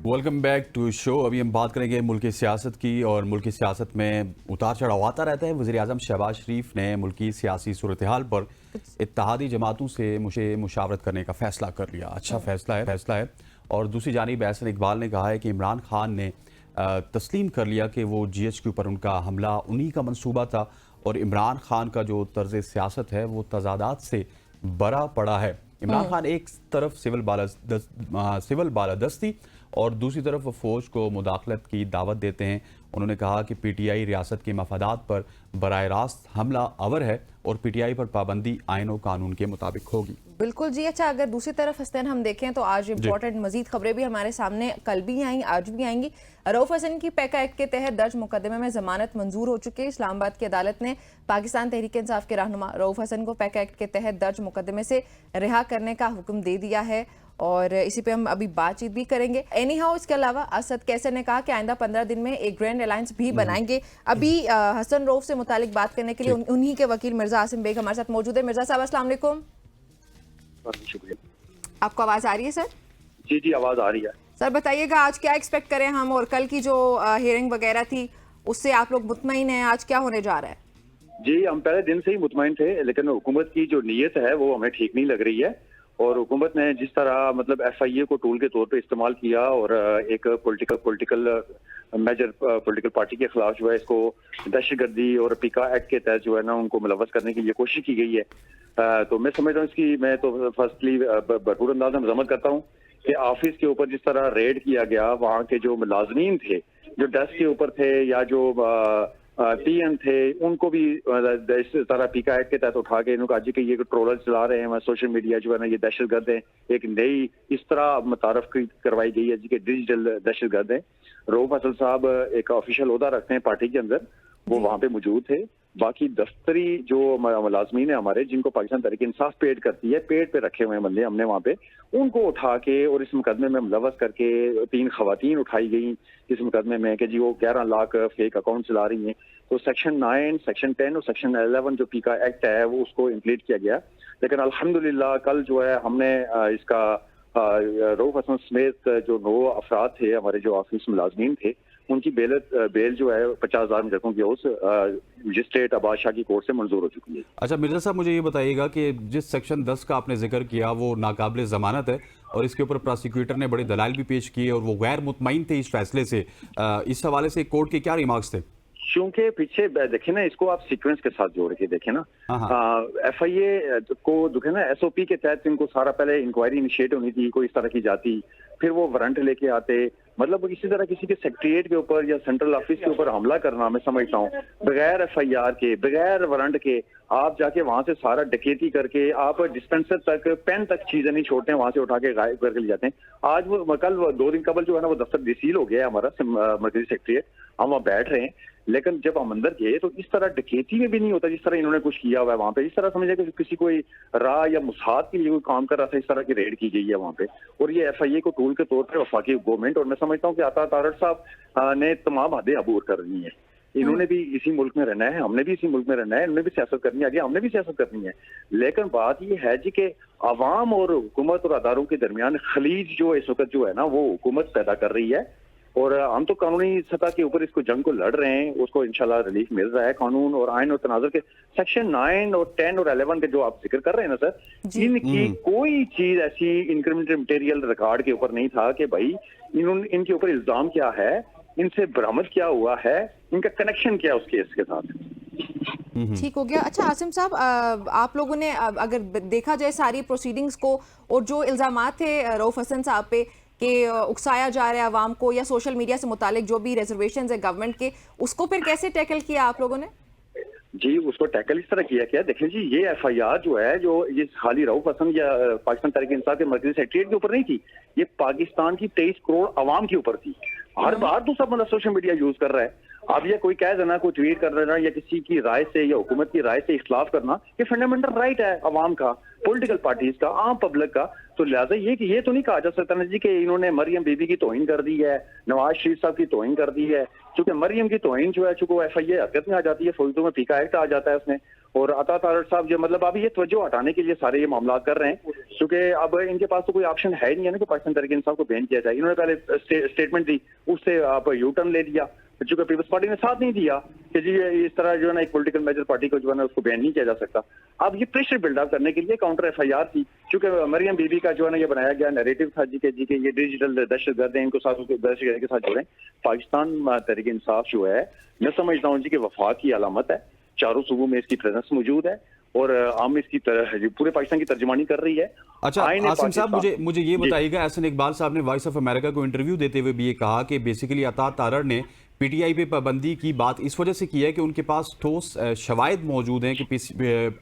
Welcome back to show. अभी हम बात करेंगे मुल्क की सियासत की, और मुल्क की सियासत में उतार चढ़ाव आता रहता है। वज़ीर-ए-आज़म शहबाज शरीफ ने मुल्क की सियासी सूरत हाल पर इत्तेहादी जमातों से मुशावरत करने का फैसला कर लिया। अच्छा फैसला है। और दूसरी जानिब एहसन इकबाल ने कहा है कि इमरान खान ने तस्लीम कर लिया कि वो GH के ऊपर उनका हमला उन्हीं का मंसूबा था, और इमरान खान का जो तर्ज सियासत है वो तजादात से बरा पड़ा है। इमरान खान एक तरफ सिविल बालादस्ती और दूसरी तरफ फौज को मुदाखलत की दावत देते हैं। उन्होंने कहा कि PTI रियासत के मफादात पर बराह रास्त हमला आवर है और PTI पर पाबंदी आइन और कानून के मुताबिक होगी। बिल्कुल जी। अच्छा, अगर दूसरी तरफ हसनैन हम देखें तो आज इंपॉर्टेंट मजीद खबरें भी हमारे सामने कल भी आई, आज भी आएंगी। रऊफ हसन की पैका एक्ट के तहत दर्ज मुकदमे में जमानत मंजूर हो चुकी है। इस्लामाबाद की अदालत ने पाकिस्तान तहरीक इंसाफ के रहनुमा रऊफ हसन को पैका एक्ट के तहत दर्ज मुकदमे से रिहा करने का हुक्म दे दिया है, और इसी पे हम अभी बातचीत भी करेंगे। एनी हाउ, इसके अलावा असद कैसर ने कहा कि आइंदा 15 दिन में एक ग्रैंड अलायंस भी बनाएंगे। अभी हसन रऊफ से मुतालिक बात करने के लिए उन्हीं के वकील मिर्जा आसिम बेग हमारे साथ मौजूद है। मिर्जा साहब अस्सलाम वालेकुम। शुक्रिया। आपको आवाज आ रही है सर? जी जी, आवाज आ रही है। सर बताइएगा, आज क्या एक्सपेक्ट करें हम, और कल की जो हियरिंग वगैरह थी उससे आप लोग मुतमईन हैं? आज क्या होने जा रहा है? जी, हम पहले दिन से ही मुतमईन थे, लेकिन हुकूमत की जो नीयत है वो हमें ठीक नहीं लग रही है। और हुकूमत ने जिस तरह मतलब FIA को टूल के तौर पे इस्तेमाल किया और एक पॉलिटिकल मेजर पॉलिटिकल पार्टी के खिलाफ जो है इसको दहशतगर्दी और पीका एक्ट के तहत जो है ना उनको मुलव्वस करने की ये कोशिश की गई है। तो मैं समझ रहा हूँ इसकी, मैं तो फर्स्टली भरपूर अंदाज में मजम्मत करता हूँ कि ऑफिस के ऊपर जिस तरह रेड किया गया, वहाँ के जो मुलाजमीन थे जो डेस्क के ऊपर थे या जो PM थे, उनको भी इस तरह पीका एक्ट के तहत उठा के इन्होंने कहा जी कि ये ट्रोलर चला रहे हैं, सोशल मीडिया जो है ना ये दहशतगर्द है। एक नई इस तरह मुतारफ करवाई गई है जी कि डिजिटल दहशतगर्द है। रऊफ हसन साहब एक ऑफिशियल ओहदा रखते हैं पार्टी के अंदर, वो वहाँ पे मौजूद थे। बाकी दफ्तरी जो मुलाजमीन है हमारे, जिनको पाकिस्तान तहरीक इंसाफ पेड करती है, पेड पे रखे हुए हैं बंदे हमने वहाँ पे, उनको उठा के और इस मुकदमे में मुलव्वस करके 3 खवातीन उठाई गई इस मुकदमे में कि जी वो 11 लाख फेक अकाउंट चला रही हैं। तो सेक्शन 9, सेक्शन 10 और सेक्शन 11 जो पीका एक्ट है वो उसको इम्प्लीट किया गया। लेकिन अल्हम्दुलिल्लाह कल जो है हमने इसका रऊफ हसन समेत जो 9 अफराद थे हमारे जो ऑफिस मुलाजमीन थे, उनकी बेल जो है 50,000 मुजरिमों की उस मजिस्ट्रेट अब्बास शाह की कोर्ट से मंजूर हो चुकी है। अच्छा मिर्जा साहब, मुझे ये बताइएगा कि जिस सेक्शन 10 का आपने जिक्र किया वो नाकाबिल जमानत है, और इसके ऊपर प्रोसिक्यूटर ने बड़े दलाइल भी पेश किए और वो गैर मुतमईन थे इस फैसले से। इस हवाले से कोर्ट के क्या रिमार्क्स थे? क्योंकि पीछे देखे ना, इसको आप सीक्वेंस के साथ जोड़ के देखें ना, FIA को देखे ना, SOP के तहत इनको सारा पहले इंक्वायरी इनिशिएट होनी थी, कोई इस तरह की जाती, फिर वो वारंट लेके आते। मतलब इसी तरह किसी के सेक्रेटरिएट के ऊपर या सेंट्रल ऑफिस के ऊपर हमला करना, मैं समझता हूँ बगैर FIR के, बगैर वारंट के आप जाके वहां से सारा डकैती करके आप डिस्पेंसर तक, पेन तक चीजें नहीं छोड़ते हैं, वहां से उठा के गायब करके ले जाते हैं। आज वो कल 2 दिन कबल जो है ना वो दफ्तर डिसील हो गया है हमारा मर्कजी सेक्रेटरिएट, हम वहाँ बैठ रहे हैं। लेकिन जब हम अंदर गए तो इस तरह डकैती में भी नहीं होता जिस तरह इन्होंने कुछ किया हुआ है वहाँ पे। इस तरह समझे कि किसी कोई राह या मुसाद के लिए कोई काम कर रहा था, इस तरह की रेड की गई है वहाँ पे। और ये FIA को टूल के तौर पर वफाकी गवर्नमेंट, और मैं समझता हूँ कि अता तारड़ साहब ने तमाम हदें अबूर कर रही है। इन्होंने भी इसी मुल्क में रहना है, हमने भी इसी मुल्क में रहना है, इन्होंने भी सियासत करनी है, आगे हमने भी सियासत करनी है। लेकिन बात ये है जी कि अवाम और हुकूमत और अदारों के दरमियान खलीज जो इस वक्त जो है ना वो हुकूमत पैदा कर रही है, और हम तो कानूनी सतह के ऊपर इसको जंग को लड़ रहे हैं। उसको इंशाल्लाह रिलीफ मिल रहा है। कानून और आइन और तनाजुर के सेक्शन 9 और 10 और 11 के जो आप जिक्र कर रहे हैं ना सर, इनकी कोई चीज ऐसी इंक्रीमेंटल मटेरियल रिकॉर्ड के ऊपर नहीं था कि भाई इनके ऊपर इल्जाम क्या है, इनसे बरामद क्या हुआ है, इनका कनेक्शन क्या है उस केस के साथ। ठीक हो गया। अच्छा आसिम साहब, आप लोगों ने अगर देखा जाए सारी प्रोसीडिंग्स को, और जो इल्जामात थे रऊफ हसन साहब पे कि उकसाया जा रहा है आवाम को, या सोशल मीडिया से मुतालिक जो भी रिजर्वेशंस है गवर्नमेंट के, उसको फिर कैसे टैकल किया आप लोगों ने? जी, उसको टैकल इस तरह किया क्या, देखें जी, ये FIR जो है, जो ये खाली रऊफ हसन या पाकिस्तान तहरीक इंसाफ के मर्कजी सेक्रेटरिएट के ऊपर नहीं थी, ये पाकिस्तान की 23 करोड़ आवाम के ऊपर थी। हर बार दूसरा बंदा सोशल मीडिया यूज कर रहा है। अब ये कोई कह देना, कोई ट्वीट कर देना या किसी की राय से या हुकूमत की राय से इख्लाफ करना, ये फंडामेंटल राइट है अवाम का, पॉलिटिकल पार्टीज का, आम पब्लिक का। तो लिहाजा ये तो नहीं कहा जा सकता ना जी कि इन्होंने मरियम बीबी की तौहीन कर दी है, नवाज शरीफ साहब की तौहीन कर दी है। क्योंकि मरियम की तौहीन जो है चूंकि FIA हरकत में आ जाती है, फौजों में पीका एक्ट आ जाता है उसमें, और अता तारड़ साहब जो मतलब अभी ये तवज्जो हटाने के लिए सारे ये मामला कर रहे हैं, क्योंकि अब इनके पास तो कोई ऑप्शन है नहीं है ना कि पाकिस्तान तहरीक इंसाफ को बैन किया जाए। इन्होंने पहले स्टेटमेंट दी, उससे आप यू टर्न ले लिया, चूंकि पीपल्स पार्टी ने साथ नहीं दिया कि जी इस तरह जो है ना एक पॉलिटिकल मेजर पार्टी को जो है ना उसको बैन नहीं किया जा सकता। अब ये प्रेशर बिल्डअप करने के लिए काउंटर FIR थी, क्योंकि मरियम बीबी का जो है ना ये बनाया गया नैरेटिव था जी के ये डिजिटल दहशतगर्द है, इनको साथ दहशतगर्द के साथ जोड़ें। पाकिस्तान तहरीक इंसाफ जो है मैं समझता हूँ जी कि वफाक की अलामत है, चारों सूबों में इसकी प्रेजेंस मौजूद है और आम इसकी पूरे पाकिस्तान की तर्जुमानी कर रही है। अच्छा आसिम साहब, मुझे ये बताइएगा, एहसन इकबाल साहब ने वॉइस ऑफ अमेरिका को इंटरव्यू देते हुए भी ये कहा कि बेसिकली अता तारड़ ने PTI पे पाबंदी की बात इस वजह से की है कि उनके पास ठोस शवाहिद मौजूद हैं कि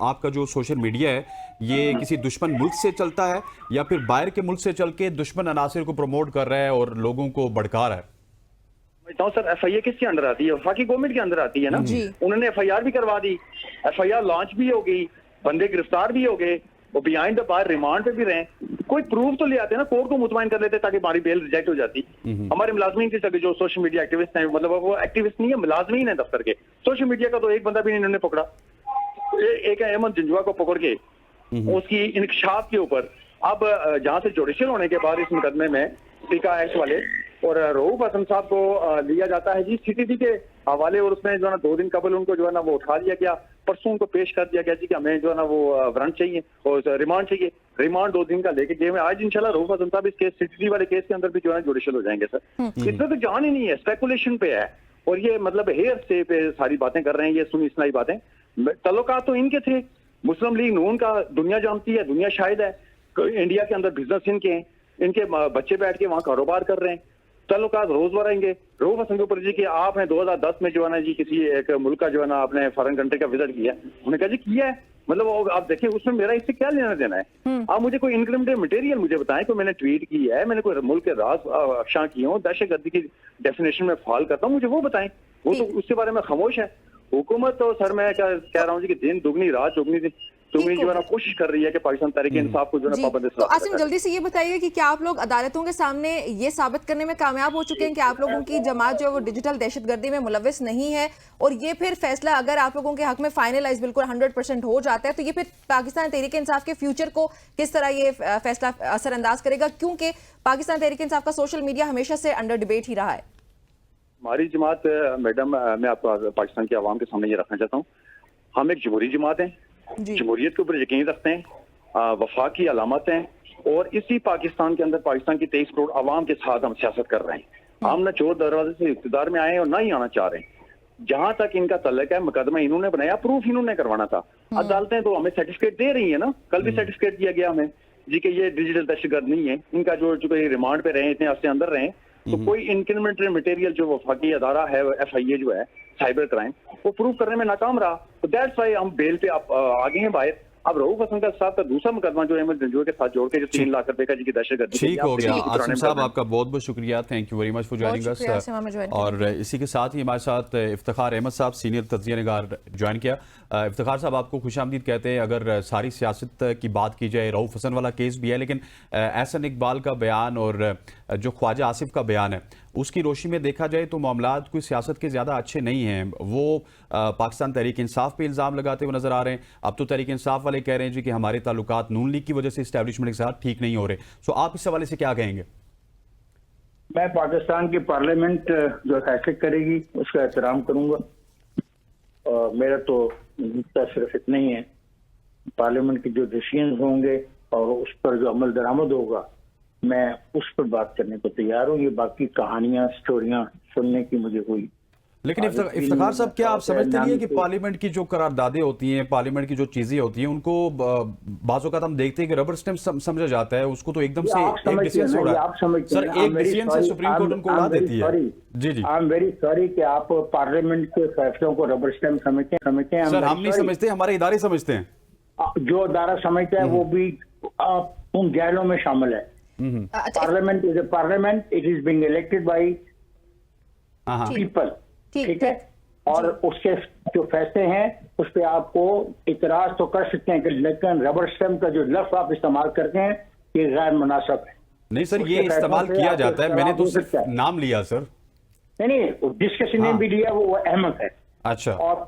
आपका जो सोशल मीडिया है ये किसी दुश्मन मुल्क से चलता है या फिर बाहर के मुल्क से चल के दुश्मन अनासिर को प्रमोट कर रहा है और लोगों को भड़का रहा है। समझता हूँ सर, FIA किसके अंदर आती है? वफाकी गवर्नमेंट के अंदर आती है ना। उन्होंने FIR भी करवा दी, FIR लॉन्च भी हो गई, बंदे गिरफ्तार भी हो गए, वो बिहाइंड द बार रिमांड पे भी रहे। कोई प्रूफ तो ले आते ना, कोर्ट को मुतमईन कर लेते ताकि हमारी बेल रिजेक्ट हो जाती। हमारे मुलाजमीन की जो सोशल मीडिया एक्टिविस्ट हैं, मतलब वो एक्टिविस्ट नहीं है, मुलाजमीन है दफ्तर के। सोशल मीडिया का तो एक बंदा भी नहीं इन्होंने पकड़ा। एक अहमद जिंजुआ को पकड़ के उसकी इंकशाफ के ऊपर, अब जहां से जुडिशियल होने के बाद इस मुकदमे में पीका एक्ट वाले और रऊफ हसन साहब को लिया जाता है जी CTD के हवाले, और उसमें जो है ना 2 दिन कबल उनको जो है ना वो उठा लिया गया, परसों उनको पेश कर दिया गया जी कि हमें जो है ना वो वारंट चाहिए और रिमांड चाहिए। रिमांड 2 दिन का लेके गए। आज इंशाल्लाह रऊफ हसन साहब इस केस CTD वाले केस के अंदर भी जो है जुडिशियल हो जाएंगे सर। इसमें तो जान ही नहीं है, स्पेकुलेशन पे है, और ये मतलब हेयर से पे सारी बातें कर रहे हैं, ये सुनी सुनाई बातें। तल्लुकात तो इनके थे, मुस्लिम लीग नून का दुनिया जानती है, दुनिया शाहिद है, इंडिया के अंदर बिजनेस इनके हैं, इनके बच्चे बैठ के वहाँ कारोबार कर रहे हैं, तल्लुकात रोज बढ़ेंगे। रऊफ हसन के ऊपर जी कि आपने 2010 में जो है ना जी किसी एक मुल्क का जो है ना आपने फॉरेन कंट्री का विजिट किया, उन्होंने कहा जी किया है, मतलब आप देखिए उसमें मेरा इससे क्या लेना देना है। आप मुझे कोई इनक्रिमिनेटिंग मटेरियल मुझे बताएं कि मैंने ट्वीट की है, मैंने कोई मुल्क के राज अफशा किए हो, दहशतगर्दी की डेफिनेशन में फॉल करता हूँ, मुझे वो बताएं। वो तो उसके बारे में खामोश है हुकूमत। तो सर मैं क्या कह रहा हूँ जी कि दिन दुगनी रात चौगनी तुम्हें जो है ना कोशिश कर रही है कि पाकिस्तान तहरीक इंसाफ को जो है पाबंदी। तो आसिम जल्दी से ये बताइए कि क्या आप लोग अदालतों के सामने ये साबित करने में कामयाब हो चुके हैं कि आप लोगों की जमात जो है वो डिजिटल दहशतगर्दी में मुलविस नहीं है, और ये फिर फैसला अगर आप लोगों के हक में फाइनलाइज बिल्कुल 100% हो जाता है तो ये फिर पाकिस्तान तहरीक इंसाफ के फ्यूचर को किस तरह ये फैसला असरअंदाज करेगा, क्योंकि पाकिस्तान तहरीक इंसाफ का सोशल मीडिया हमेशा से अंडर डिबेट ही रहा है? हमारी जमात मैडम, मैं आपको पाकिस्तान के अवाम के सामने ये रखना चाहता हूँ, हम एक जमहूरी जमात है, जमहूरियत के ऊपर यकीन रखते हैं, वफाक की अलामत हैं, और इसी पाकिस्तान के अंदर पाकिस्तान की 23 करोड़ आवाम के साथ हम सियासत कर रहे हैं। हम न चोर दरवाजे से इक़्तिदार में आए और ना ही आना चाह रहे हैं। जहां तक इनका तल्लक है, मुकदमा इन्होंने बनाया, प्रूफ इन्होंने करवाना था। अदालतें तो हमें सर्टिफिकेट दे रही है ना, कल भी सर्टिफिकेट दिया गया हमें जी कि ये डिजिटल दहशतगर्द नहीं है, इनका जो चूंकि रिमांड पे रहे, इतने हफ्ते अंदर रहे, तो कोई इनक्रिमिनेटरी मटेरियल जो वफाकी अदारा है FIA जो है साइबर क्राइम, वो प्रूव करने में नाकाम रहा। तो दैट्स व्हाई हम बेल पे आगे हैं बाहर। अब रऊफ हसन का साहब का दूसरा मुकदमा जो अहमद जिंजुआ के साथ जोड़ के जो 3 लाख रुपए का जी की दहशतगर्दी। ठीक हो गया आसिम साहब, आपका बहुत बहुत शुक्रिया, thank you very much for joining us. और इसी के साथ ही हमारे साथ इफ्तिखार अहमद साहब, सीनियर तज्जिया निगार ज्वाइन किया। इफ्तिखार साहब, आपको खुशामदीद कहते हैं। अगर सारी सियासत की बात की जाए, रऊफ हसन वाला केस भी है, लेकिन एहसन इकबाल का बयान और जो ख्वाजा आसिफ का बयान है उसकी रोशनी में देखा जाए तो मामलात कोई सियासत के ज़्यादा अच्छे नहीं हैं। वो पाकिस्तान तहरीक इंसाफ पे इल्ज़ाम लगाते हुए नजर आ रहे हैं। अब तो तहरीक इंसाफ वाले कह रहे हैं जी कि हमारे ताल्लुकात नून लीग की वजह से इस्टेब्लिशमेंट के साथ ठीक नहीं हो रहे। सो आप इस हवाले से क्या कहेंगे? मैं पाकिस्तान की पार्लियामेंट जो फैसले करेगी उसका एहतराम करूंगा, और मेरा तो सिर्फ इतना ही है, पार्लियामेंट के जो डिसीजन होंगे और उस पर जो अमल दरामद होगा, मैं उस पर बात करने को तैयार हूँ। ये बाकी कहानियां स्टोरियां सुनने की मुझे कोई। लेकिन इफ्तिखार साहब, क्या आप समझते नहीं है कि पार्लियामेंट की जो करारदादें होती हैं, पार्लियामेंट की जो चीजें होती हैं, उनको बाज़ औक़ात हम देखते हैं कि रबर स्टैम्प समझा जाता है, उसको तो एकदम से एक डिसीजन से उड़ा सर, एक डिसीजन से सुप्रीम कोर्ट उनको उड़ा देती है। जी जी, आई एम वेरी सॉरी कि आप पार्लियामेंट के फैसलों को रबर स्टैम्प समझते हैं। सर हम नहीं समझते, हमारे इदारे समझते हैं। जो अदारा समझता है वो भी उन गैरों में शामिल है। Parliament is a parliament. It is being elected by people. ठीक है, और उसके जो फैसले हैं उस पर आपको इतराज तो कर सकते हैं, लेकिन रबर स्टैम्प का जो लफ्ज आप इस्तेमाल करते हैं ये गैर मुनासिब है। नहीं सर, ये इस्तेमाल किया जाता है, मैंने तो सिर्फ नाम लिया सर। नहीं, जिस किसी ने भी लिया वो अहमद है। अच्छा। और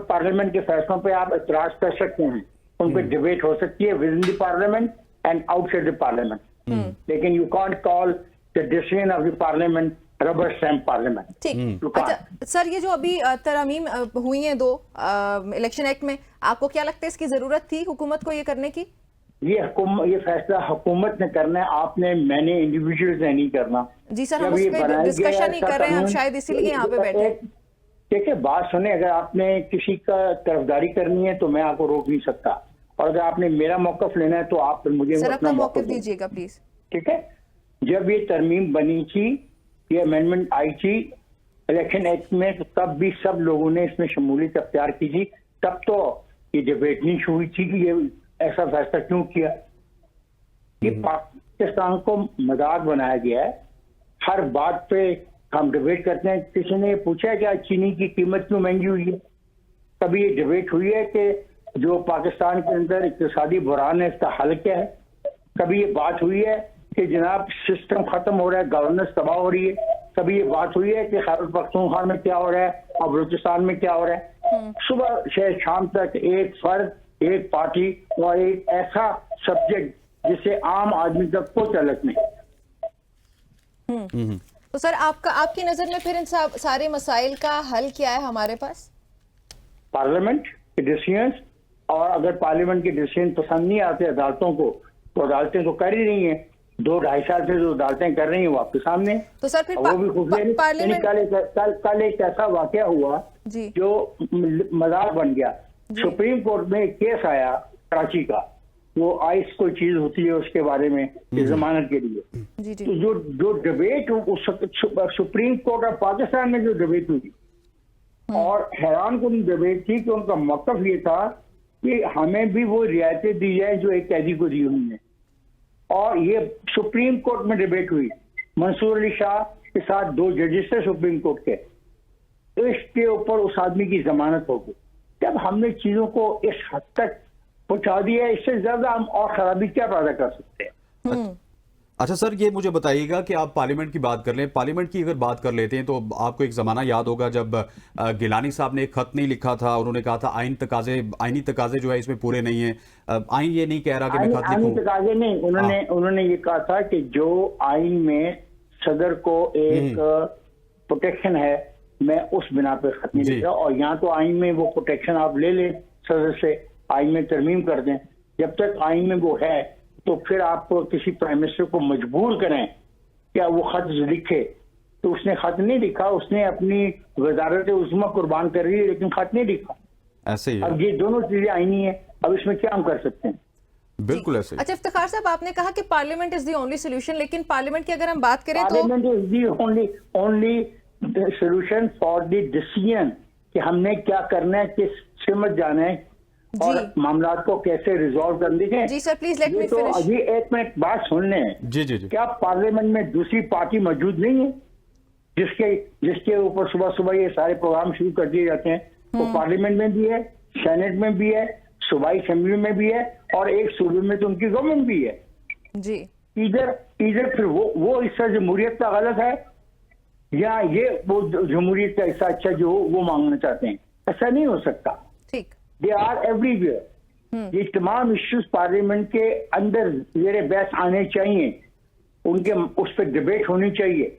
पार्लियामेंट के फैसलों पे आप इतराज कर सकते हैं, उन पर डिबेट हो सकती है within the parliament and outside the parliament, लेकिन you can't call the decision of the parliament rubber stamp parliament. ठीक। अच्छा सर, ये जो अभी तरमीम हुई हैं 2 इलेक्शन एक्ट में, आपको क्या लगता है इसकी जरूरत थी हुकूमत को ये करने की? ये फैसला हुकूमत ने करना है, आपने मैंने इंडिविजुअल ने नहीं करना। जी सर, हम उस पे डिस्कशन नहीं कर रहे हैं, हम शायद इसीलिए यहाँ पे बैठे। ठीक है, बात सुने, अगर आपने किसी का तरफदारी करनी है तो मैं आपको रोक नहीं सकता, और अगर आपने मेरा मौकफ लेना है तो आप मुझे सर अपना मौकफ दीजिएगा प्लीज। ठीक है, जब ये तरमीम बनी थी, ये अमेंडमेंट आई थी इलेक्शन एक्ट में, तो तब भी सब लोगों ने इसमें शमूलियत अख्तियार की थी। तब तो ये डिबेट नहीं हुई थी कि ये ऐसा फैसला क्यों किया। ये पाकिस्तान को मजाक बनाया गया है, हर बात पे हम डिबेट करते हैं। किसी ने पूछा है कि आज चीनी की कीमत क्यों महंगी हुई है? कभी ये डिबेट हुई है कि जो पाकिस्तान के अंदर इक्तिसादी बुरान है इसका हल क्या है? कभी ये बात हुई है कि जनाब सिस्टम खत्म हो रहा है, गवर्नेंस तबाह हो रही है? कभी ये बात हुई है कि खैबर पख्तूनख्वा में क्या हो रहा है और बलूचिस्तान में क्या हो रहा है? सुबह से शाम तक एक फर्द, एक पार्टी और एक ऐसा सब्जेक्ट जिससे आम आदमी तक कोई तल्लुक नहीं। तो सर आपकी नजर में फिर इन सारे मसाइल का हल क्या है हमारे पास? पार्लियामेंट के डिसीजन, और अगर पार्लियामेंट के डिसीजन पसंद नहीं आते अदालतों को, तो अदालतें तो कर ही रही हैं, 2-2.5 साल से जो अदालतें कर रही हैं वो आपके सामने। तो सर फिर वो भी पार्लियामेंट कल एक ऐसा वाकया हुआ जो मजाक बन गया। सुप्रीम कोर्ट में एक केस आया कराची का, वो आइस कोई चीज होती है उसके बारे में जमानत के लिए। तो जो debate supreme court of Pakistan में जो डिबेट हुई, और हैरान कुन डिबेट थी कि उनका मौकफ ये था कि हमें भी वो रियायतें दी जाए जो एक कैदी को दी हुई है। और ये सुप्रीम कोर्ट में डिबेट हुई, मंसूर अली शाह के साथ 2 जजेस थे सुप्रीम कोर्ट के, इसके ऊपर उस आदमी की जमानत हो गई। जब हमने चीजों को इस हद तक पहुंचा दिया है, इससे ज्यादा हम और खराबी क्या पैदा कर सकते हैं? अच्छा सर, ये मुझे बताइएगा कि आप पार्लियामेंट की बात कर लें, पार्लियामेंट की अगर बात कर लेते हैं तो आपको एक ज़माना याद होगा जब गिलानी साहब ने एक खत नहीं लिखा था, उन्होंने कहा था आईनी तकाजे जो है इसमें पूरे नहीं है। आईन ये नहीं कह रहा कि मैं खत लिखूं। तकाजे नहीं, उन्होंने ये कहा था कि जो आईन में सदर को एक प्रोटेक्शन है, मैं उस बिना पे खत नहीं लिख रहा, और यहाँ तो आईन में वो प्रोटेक्शन आप ले लें सदर से, आईन में तरमीम कर दें। जब तक आईन में वो है तो फिर आप किसी प्राइम मिनिस्टर को मजबूर करें क्या वो खत लिखे, तो उसने खत नहीं लिखा, उसने अपनी वजारत उज़्मा कुर्बान कर रही है लेकिन खत नहीं लिखा। ऐसे ही अब ये दोनों चीजें आईनी है, अब इसमें क्या हम कर सकते हैं? बिल्कुल ऐसे। अच्छा इफ्तिखार साहब, आपने कहा कि parliament is the only solution, लेकिन पार्लियामेंट की अगर हम बात करें तो parliament is the only solution for the decision कि हमने क्या करना है, किस समझ जाना है और मामला को कैसे रिजॉल्व कर लीजिए। जी सर प्लीज लेट मी तो फिनिश। अभी एक मिनट बात सुन लें। जी। क्या पार्लियामेंट में दूसरी पार्टी मौजूद नहीं है जिसके ऊपर सुबह सुबह ये सारे प्रोग्राम शुरू कर दिए जाते हैं? वो पार्लियामेंट में भी है, सेनेट में भी है, सूबाई असेंबली में भी है, और एक सूबे में तो उनकी गवर्नमेंट भी है। जी इधर फिर वो हिस्सा जमहूरियत का गलत है या ये वो जमहूरियत का हिस्सा अच्छा जो वो मांगना चाहते हैं? ऐसा नहीं हो सकता। ठीक, दे आर एवरीवेयर। ये तमाम इश्यूज पार्लियामेंट के अंदर जेरे बहस आने चाहिए, उनके उस पर डिबेट होनी चाहिए।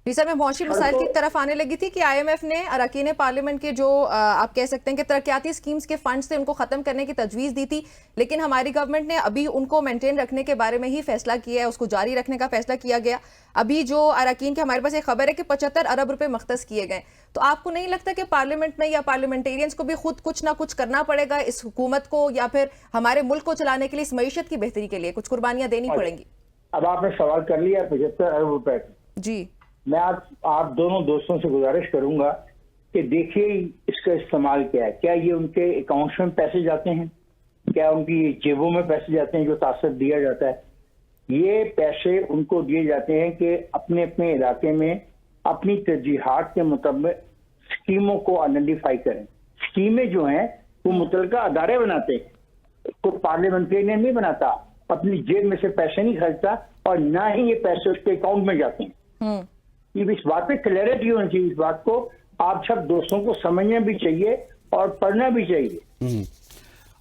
जी सर, मैं मौशी मसाइल की तरफ आने लगी थी कि आईएमएफ ने अरकान पार्लियामेंट के जो आप कह सकते हैं कि तरक्याती स्कीम्स के फंड्स थे उनको खत्म करने की तजवीज़ दी थी, लेकिन हमारी गवर्नमेंट ने अभी उनको मेंटेन रखने के बारे में ही फैसला किया है, उसको जारी रखने का फैसला किया गया। अभी जो अरकान के हमारे पास एक खबर है कि 75 अरब रुपए मख्तस किए गए। तो आपको नहीं लगता कि पार्लियामेंट में या पार्लियामेंटेरियंस को भी खुद कुछ ना कुछ करना पड़ेगा इस हुकूमत को या फिर हमारे मुल्क को चलाने के लिए, इस मईशत की बेहतरी के लिए कुछ कुर्बानियां देनी पड़ेंगी? अब आपने सवाल कर लिया 75 अरब रुपए। जी, मैं आप दोनों दोस्तों से गुजारिश करूंगा कि देखिए इसका इस्तेमाल क्या है। क्या ये उनके अकाउंट्स में पैसे जाते हैं? क्या उनकी जेबों में पैसे जाते हैं जो तासर दिया जाता है? ये पैसे उनको दिए जाते हैं कि अपने अपने इलाके में अपनी तरजीहात के मुताबिक स्कीमों को आइडेंटिफाई करें। स्कीमें जो हैं वो मुतलका अदारे बनाते हैं, को पार्लियामेंटेरियन नहीं बनाता, अपनी जेब में से पैसे नहीं खर्चता और ना ही ये पैसे उसके अकाउंट में जाते हैं। ये इस बात पे क्लैरिटी होनी चाहिए। इस बात को आप सब दोस्तों को समझना भी चाहिए और पढ़ना भी चाहिए।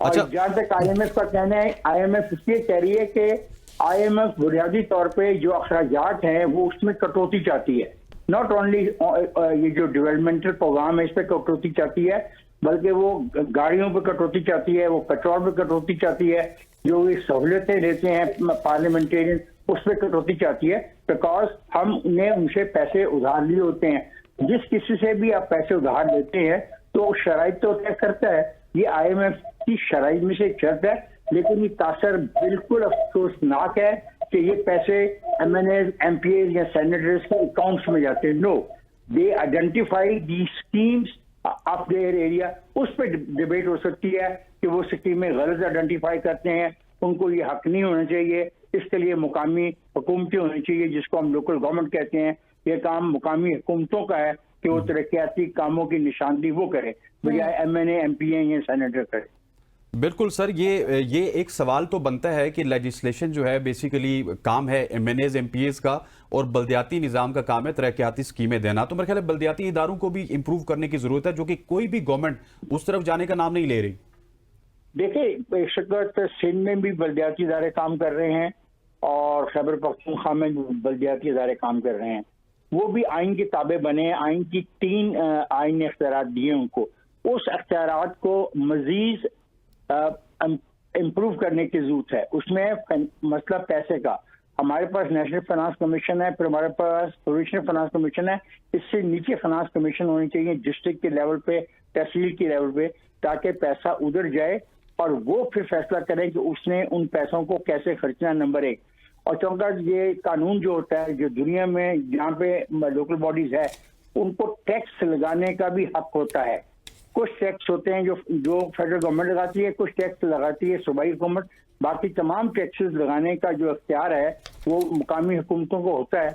और जहां तक IMF का कहना है, IMF इसलिए कह रही है कि IMF बुनियादी तौर पे जो अखराजात हैं वो उसमें कटौती चाहती है। नॉट ओनली ये जो डेवलपमेंटल प्रोग्राम है इस पे कटौती चाहती है, बल्कि वो गाड़ियों पे कटौती चाहती है, वो पेट्रोल पे कटौती चाहती है, जो ये सहूलियतें देते हैं पार्लियामेंटेरियन उस पर कटौती चाहती है। बिकॉज हमने उनसे पैसे उधार लिए होते हैं। जिस किसी से भी आप पैसे उधार लेते हैं तो शराइत तो तय करता है, ये IMF की शराइत में से एक शर्त है। लेकिन ये तासर बिल्कुल अफसोसनाक है कि ये पैसे MNAs, MPAs या सेनेटर्स के अकाउंट्स में जाते हैं। No, they identify the schemes of their area. उस पर डिबेट हो सकती है कि वो स्कीमें गलत आइडेंटिफाई करते हैं, उनको ये हक नहीं होना चाहिए। इसके लिए मुकामी हुकूमतें होनी चाहिए, जिसको हम लोकल गवर्नमेंट कहते हैं। ये काम मुकामी हुकूमतों का है कि वो तरक्याती कामों की निशानदेही वो करे, बजाय MNA, MPA या सेनेटर करे। बिल्कुल सर, ये एक सवाल तो बनता है कि लेजिस्लेशन जो है बेसिकली काम है MNAs, MPAs का, और बल्दियाती निज़ाम का काम है तरक्याती स्कीमें देना। तो मेरे ख्याल है बल्दियाती इदारों को भी इंप्रूव करने की जरूरत है, जो कि कोई भी गवर्नमेंट उस तरफ जाने का नाम नहीं ले रही। देखिए, बेशक सिंध में भी बल्दियाती इदारे काम कर रहे हैं और खैबर पख्तूनख्वा में भी बल्दियाती इदारे काम कर रहे हैं। वो भी आइन के ताबे बने हैं। आइन की 3 आइन इख्तियारात दिए उनको। उस इख्तियारात को मजीद इम्प्रूव करने की जरूरत है। उसमें मसला पैसे का, हमारे पास नेशनल फाइनेंस कमीशन है, फिर हमारे पास प्रोविजनल फाइनेंस कमीशन है। इससे नीचे फाइनेंस कमीशन होनी चाहिए डिस्ट्रिक्ट के लेवल पे, तहसील के लेवल पे, ताकि पैसा उधर जाए और वो फिर फैसला करें कि उसने उन पैसों को कैसे खर्चना, नंबर 1। और चौथा, ये कानून जो होता है, जो दुनिया में जहाँ पे लोकल बॉडीज है उनको टैक्स लगाने का भी हक होता है। कुछ टैक्स होते हैं जो फेडरल गवर्नमेंट लगाती है, कुछ टैक्स लगाती है सूबाई हुकूमत। बाकी तमाम टैक्सेस लगाने का जो अख्तियार है वो मुकामी हुकूमतों को होता है।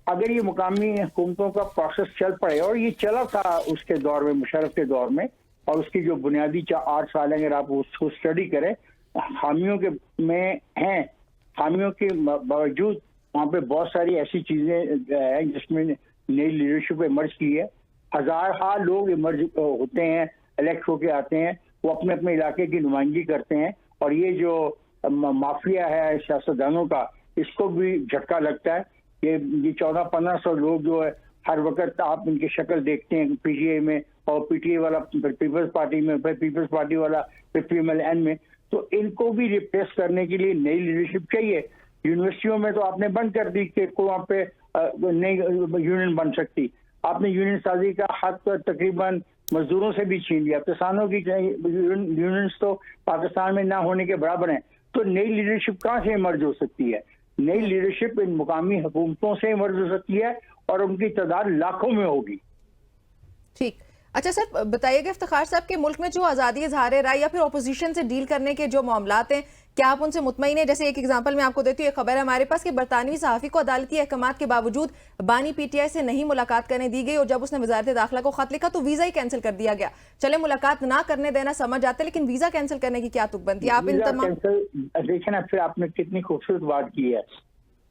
अगर ये मुकामी हुकूमतों का प्रोसेस चल पड़े, और ये चला था उसके दौर में, मुशर्रफ के दौर में, और उसकी जो बुनियादी 8 साल अगर आप उसको स्टडी करें, खामियों के में हैं, खामियों के बावजूद वहाँ पे बहुत सारी ऐसी चीजें हैं जिसमें नई लीडरशिप इमर्ज की है। हजार लोग इमर्ज होते हैं, इलेक्ट होके आते हैं, वो अपने अपने इलाके की नुमाइंदगी करते हैं। और ये जो माफिया है सियासतदानों का, इसको भी झटका लगता है। ये 1400-1500 लोग जो है, हर वक्त आप इनकी शक्ल देखते हैं PTI में, और PTI वाला फिर पीपल्स पार्टी में, फिर पीपल्स पार्टी वाला फिर PMLN में। तो इनको भी रिप्लेस करने के लिए नई लीडरशिप चाहिए। यूनिवर्सिटियों में तो आपने बंद कर दी कि कोई वहाँ पे नई यूनियन बन सकती। आपने यूनियन साजी का हक तकरीबन मजदूरों से भी छीन लिया। किसानों की यूनियंस तो पाकिस्तान में ना होने के बराबर हैं। तो नई लीडरशिप कहाँ से इमर्ज हो सकती है? नई लीडरशिप इन मुकामी हुकूमतों से इमर्ज हो सकती है और उनकी तादाद लाखों में होगी। ठीक। अच्छा सर, बताइएगा इफ्तिखार साहब के मुल्क में जो आज़ादी इज़हार राय या फिर ऑपोजिशन से डील करने के जो मामलात हैं, क्या आप उनसे मुतमईन हैं? जैसे एक एग्जांपल मैं आपको देती हूँ, एक खबर है हमारे पास कि बरतानवी सहाफ़ी को अदालती अहकामात के बावजूद बानी PTI से नहीं मुलाकात करने दी गई, और जब उसने वजारत दाखिला को खत लिखा तो वीज़ा ही कैंसिल कर दिया गया। चले मुलाकात ना करने देना समझ आते, लेकिन वीज़ा कैंसिल करने की क्या तुक बनती है? आप इन तमाम देखें ना, फिर आपने कितनी खूबसूरत बात की है।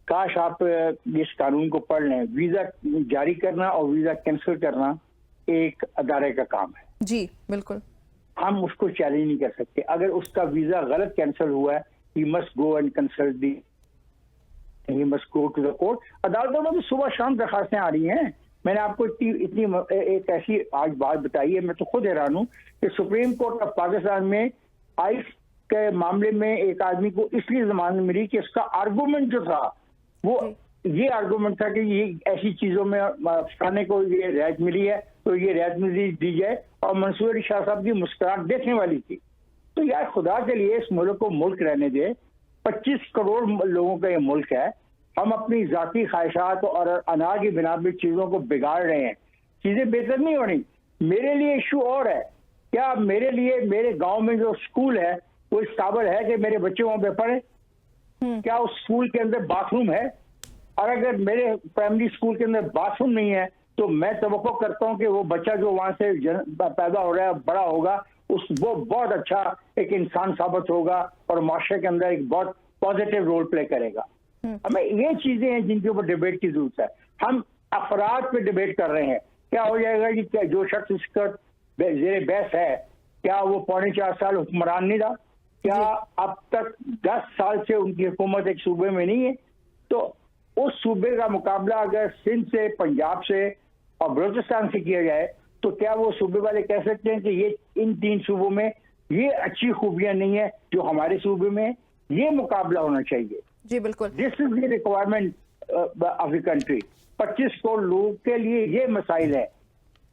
काश आप इस कानून को पढ़ लें। वीज़ा जारी करना और वीज़ा कैंसिल करना एक अदारे का काम है। जी बिल्कुल, हम उसको चैलेंज नहीं कर सकते। अगर उसका वीजा गलत कैंसिल हुआ है, he must go and consult the, he must go to the court. अदालतों में भी सुबह शाम दरखास्तें आ रही हैं। मैंने आपको इतनी एक ऐसी आज बात बताई है, मैं तो खुद हैरान हूं कि सुप्रीम कोर्ट ऑफ पाकिस्तान में आइस के मामले में एक आदमी को इसलिए जमानत मिली कि उसका आर्गूमेंट जो था वो ये आर्गूमेंट था कि ये ऐसी चीजों में फलाने को ये रियायत मिली है तो ये रियायत मजीद दी जाए, और मंसूर अली शाह साहब की मुस्कुराहट देखने वाली थी। तो यार खुदा के लिए इस मुल्क को मुल्क रहने दे। 25 करोड़ लोगों का ये मुल्क है। हम अपनी जाती ख्वाहिशात और अना की बिना पे चीजों को बिगाड़ रहे हैं। चीजें बेहतर नहीं होनी। मेरे लिए इशू और है, क्या मेरे लिए मेरे गांव में जो स्कूल है वो इस काबिल है कि मेरे बच्चे वहां पे पढ़े? क्या उस स्कूल के अंदर बाथरूम है? और अगर मेरे प्राइमरी स्कूल के अंदर बाथरूम नहीं है तो मैं तवक्को करता हूं कि वो बच्चा जो वहां से पैदा हो रहा है, बड़ा होगा, वो बहुत अच्छा एक इंसान साबित होगा और माशरे के अंदर एक बहुत पॉजिटिव रोल प्ले करेगा। हमें ये चीजें हैं जिनके ऊपर डिबेट की जरूरत है। हम अफराद पे डिबेट कर रहे हैं। क्या हो जाएगा कि क्या जो शख्स इसका जेर बहस है, क्या वो 4.25 साल हुक्मरान नहीं रहा? क्या अब तक 10 साल से उनकी हुकूमत एक सूबे में नहीं है? तो उस सूबे का मुकाबला अगर सिंध से, पंजाब से और बलूचिस्तान से किया जाए तो क्या वो सूबे वाले कह सकते हैं कि ये इन 3 सूबों में ये अच्छी खूबियां नहीं है जो हमारे सूबे में है? ये मुकाबला होना चाहिए। जी बिल्कुल। This is the requirement of the country. 25 crore लोगों के लिए ये मसाइल है।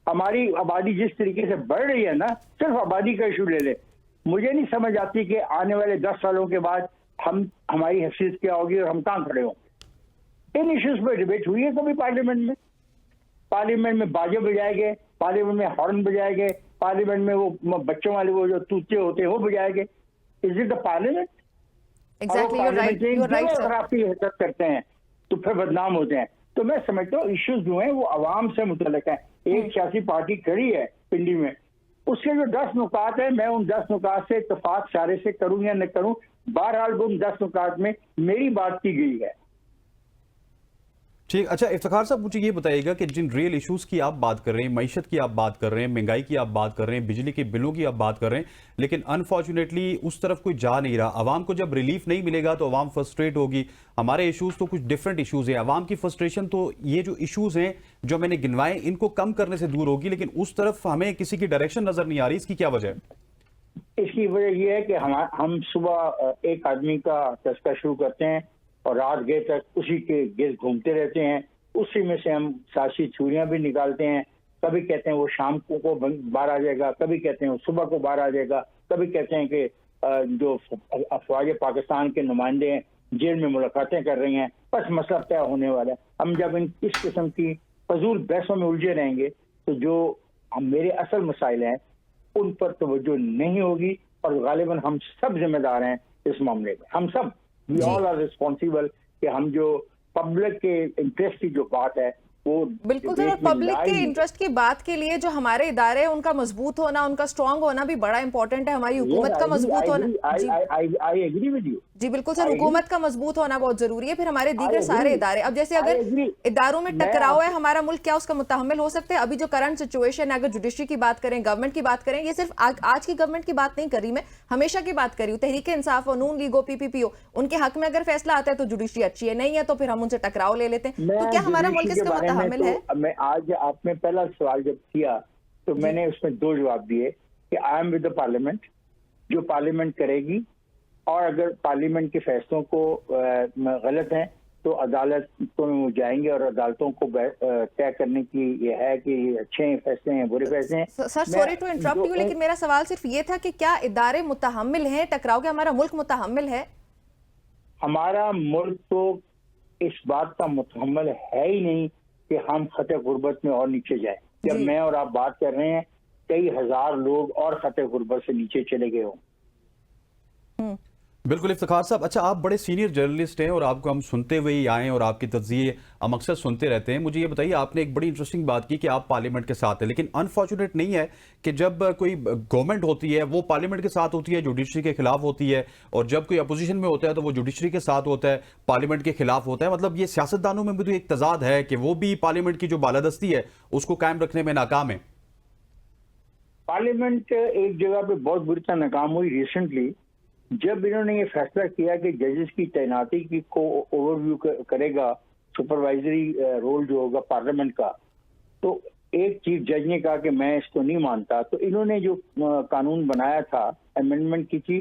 हमारी आबादी जिस तरीके से बढ़ रही है ना, सिर्फ आबादी का इशू ले ले, मुझे नहीं समझ आती कि आने वाले 10 सालों के बाद हमारी हैसियत क्या होगी और हम कहां खड़े होंगे। इन इश्यूज पर डिबेट हुई है कभी पार्लियामेंट में? पार्लियामेंट में बाजे बजाए गए, पार्लियामेंट में हॉर्न बजाए गए, पार्लियामेंट में वो बच्चों वाले वो जो तूते होते हैं वो बजाए गए। Is it the parliament? Exactly, you are right अगर आप हरकत करते हैं तो फिर बदनाम होते हैं। तो मैं समझता हूँ इश्यूज जो हैं वो आवाम से मुतल्लिक है। एक सियासी पार्टी खड़ी है पिंडी में, उसके जो 10 नुकात है, मैं उन 10 नुकात से इत्तेफाक सारे से करूं या न करूं, बहरहाल उन 10 नुकात में मेरी बात की गई है। ठीक। अच्छा इफ्तिखार साहब, मुझे ये बताइएगा कि जिन रियल इश्यूज की आप बात कर रहे हैं, मईशत की आप बात कर रहे हैं, महंगाई की आप बात कर रहे हैं, बिजली के बिलों की आप बात कर रहे हैं, लेकिन अनफॉर्चुनेटली उस तरफ कोई जा नहीं रहा। आवाम को जब रिलीफ नहीं मिलेगा तो आवाम फ्रस्ट्रेट होगी। हमारे इश्यूज तो कुछ डिफरेंट इश्यूज हैं। आवाम की फ्रस्ट्रेशन तो ये जो इश्यूज हैं जो मैंने गिनवाए इनको कम करने से दूर होगी, लेकिन उस तरफ हमें किसी की डायरेक्शन नजर नहीं आ रही। इसकी क्या वजह है? इसकी वजह यह है कि हम सुबह एक आदमी का तस्करा शुरू करते हैं और रात गए तक उसी के गिर्द घूमते रहते हैं। उसी में से हम सियासी छुरियां भी निकालते हैं। कभी कहते हैं वो शाम को बाहर आ जाएगा, कभी कहते हैं वो सुबह को बाहर आ जाएगा, कभी कहते हैं कि जो अफवाज पाकिस्तान के नुमाइंदे हैं जेल में मुलाकातें कर रही हैं, बस मसला तय होने वाला है। हम जब इस किस्म की फजूल बहसों में उलझे रहेंगे तो जो मेरे असल मसाइल हैं उन पर तवज्जो नहीं होगी और गालिबन हम सब जिम्मेदार हैं इस मामले में। हम सब वी ऑल आर रिस्पॉन्सिबल कि हम जो पब्लिक के इंटरेस्ट की जो बात है वो बिल्कुल सर, और पब्लिक के इंटरेस्ट की बात के लिए जो हमारे इदारे हैं उनका मजबूत होना, उनका स्ट्रांग होना भी बड़ा इंपॉर्टेंट है। हमारी हुकूमत का मजबूत होना। I agree with you. जी बिल्कुल सर, हुकूमत का मजबूत होना बहुत जरूरी है। फिर हमारे दीगर सारे इदारे, अब जैसे अगर इदारों में टकराव है, हमारा मुल्क क्या उसका मुतहम्मिल हो सकते हैं? अभी जो करंट सिचुएशन है, अगर जुडिशरी की बात करें, गवर्नमेंट की बात करें, ये सिर्फ आज की गवर्नमेंट की बात नहीं कर रही मैं, हमेशा की बात कर रही हूँ। तहरीक इंसाफ और नून लीग, पीपीपीओ, उनके हक में अगर फैसला आता है तो जुडिशरी अच्छी है, नहीं है तो फिर हम उनसे टकराव ले लेते हैं। तो क्या हमारा मुल्क इसका मुतहम्मिल है? मैं आज आपने पहला सवाल जब किया तो मैंने उसमें 2 जवाब दिए कि I am with the parliament. जो पार्लियामेंट करेगी और अगर पार्लियामेंट के फैसलों को गलत हैं तो अदालतों में जाएंगे और अदालतों को तय करने की ये है कि अच्छे फैसले हैं, बुरे फैसले हैं। Sir sorry to interrupt you, लेकिन मेरा सवाल सिर्फ ये था कि क्या इदारे मुतहम्मिल हैं टकराव के? हमारा मुल्क मुतहम्मिल है? हमारा मुल्क तो इस बात का मुतहम्मिल है ही नहीं कि हम खतरे गुर्बत में और नीचे जाए। जब मैं और आप बात कर रहे हैं कई हजार लोग और खतरे गुर्बत से नीचे चले गए हों। बिल्कुल इफ्तिखार साहब, अच्छा आप बड़े सीनियर जर्नलिस्ट हैं और आपको हम सुनते हुए ही आए और आपके तज्जिए हम अक्सर सुनते रहते हैं। मुझे ये बताइए, आपने एक बड़ी इंटरेस्टिंग बात की कि आप पार्लियामेंट के साथ हैं, लेकिन अनफॉर्चुनेट नहीं है कि जब कोई गवर्नमेंट होती है वो पार्लियामेंट के साथ होती है, जुडिशरी के खिलाफ होती है, और जब कोई अपोजिशन में होता है तो वो जुडिशरी के साथ होता है, पार्लियामेंट के खिलाफ होता है। मतलब ये सियासतदानों में भी तो एक तजाद है कि वो भी पार्लियामेंट की जो बालादस्ती है उसको कायम रखने में नाकाम है। पार्लियामेंट एक जगह पे बहुत बुरी तरह नाकाम हुई रिसेंटली, जब इन्होंने ये फैसला किया कि जजेस की तैनाती की को ओवरव्यू करेगा सुपरवाइजरी रोल जो होगा पार्लियामेंट का। तो एक चीफ जज ने कहा कि मैं इसको नहीं मानता, तो इन्होंने जो कानून बनाया था, अमेंडमेंट की थी,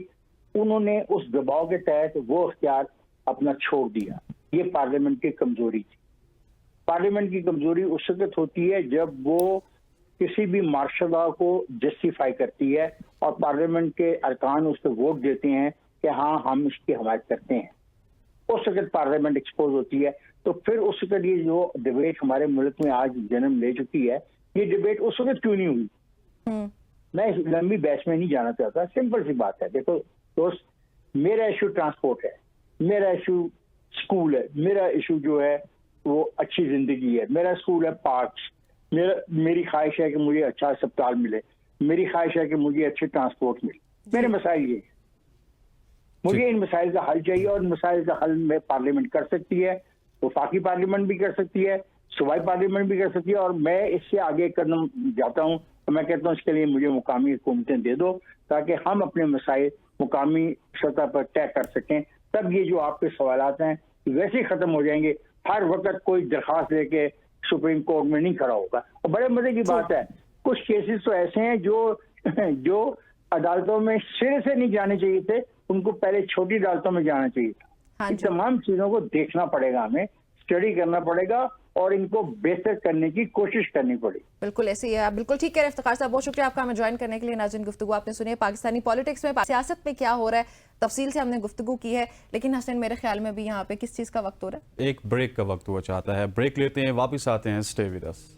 उन्होंने उस दबाव के तहत वो इख्तियार अपना छोड़ दिया। ये पार्लियामेंट की कमजोरी थी। पार्लियामेंट की कमजोरी उस वक्त होती है जब वो किसी भी मार्शल लॉ को जस्टिफाई करती है और पार्लियामेंट के अरकान उस पर वोट देते हैं कि हाँ हम इसकी हमायत करते हैं। उस वक्त पार्लियामेंट एक्सपोज होती है। तो फिर उस वक्त ये जो डिबेट हमारे मुल्क में आज जन्म ले चुकी है, ये डिबेट उस वक्त क्यों नहीं हुई? मैं इस लंबी बहस में नहीं जाना चाहता। सिंपल सी बात है, देखो दोस्त, मेरा इशू ट्रांसपोर्ट है, मेरा इशू स्कूल है, मेरा इशू जो है वो अच्छी जिंदगी है। मेरा स्कूल है पार्क्स, मेरी ख्वाहिश है कि मुझे अच्छा अस्पताल मिले, मेरी ख्वाहिश है कि मुझे अच्छे ट्रांसपोर्ट मिले। मेरे मसाइल ये, मुझे इन मसाइल का हल चाहिए और इन मसाइल का हल में पार्लियामेंट कर सकती है, वफाकी पार्लियामेंट भी कर सकती है, सूबाई पार्लियामेंट भी कर सकती है, और मैं इससे आगे कदम जाता हूँ। तो मैं कहता हूँ इसके लिए मुझे मुकामी हुकूमतें दे दो ताकि हम अपने मसाइल मुकामी सतह पर तय कर सकें। तब ये जो आपके सवालात हैं वैसे ही खत्म हो जाएंगे। हर वक्त कोई दरखास्त लेके सुप्रीम कोर्ट में नहीं खड़ा होगा। और बड़े मजे की बात है, कुछ केसेस तो ऐसे हैं जो अदालतों में सिरे से नहीं जाने चाहिए थे, उनको पहले छोटी अदालतों में जाना चाहिए था। हाँ इन जी। तमाम चीजों को देखना पड़ेगा, हमें स्टडी करना पड़ेगा और इनको बेहतर करने की कोशिश करनी पड़ेगी। बिल्कुल ऐसे ही है, आप बिल्कुल ठीक कह रहे हैं इफ्तिखार साहब। बहुत शुक्रिया आपका हमें ज्वाइन करने के लिए। नाज़रीन, गुफ्तगू आपने सुनी है पाकिस्तानी पॉलिटिक्स में, सियासत में क्या हो रहा है, तफसील से हमने गुफ्तगू की है। लेकिन हसन, मेरे ख्याल में भी यहाँ पे किस चीज़ का वक्त हो रहा है? एक ब्रेक का वक्त हुआ चाहता है, ब्रेक लेते हैं, वापस आते हैं। Stay with us.